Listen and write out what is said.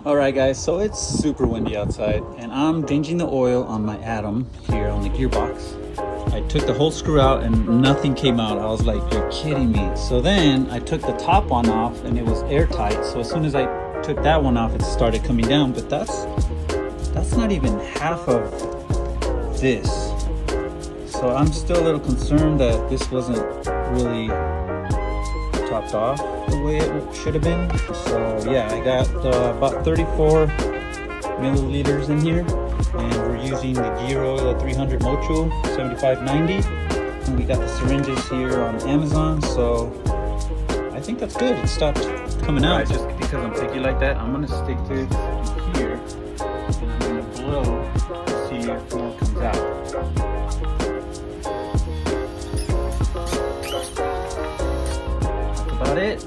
Alright guys, so it's super windy outside and I'm changing the oil on my Atom here on the gearbox. I took the whole screw out and nothing came out. I was like, you're kidding me. So then I took the top one off and it was airtight. So as soon as I took that one off, it started coming down, but that's not even half of this. So I'm still a little concerned that this wasn't really topped off the way it should have been. So yeah, I got about 34 milliliters in here, and we're using the gear oil 300 Motul 7590, and we got the syringes here on Amazon. So I think that's good. It stopped coming out. Right, just because I'm picky like that, I'm gonna stick this here and I'm gonna blow to see if more comes out. About it.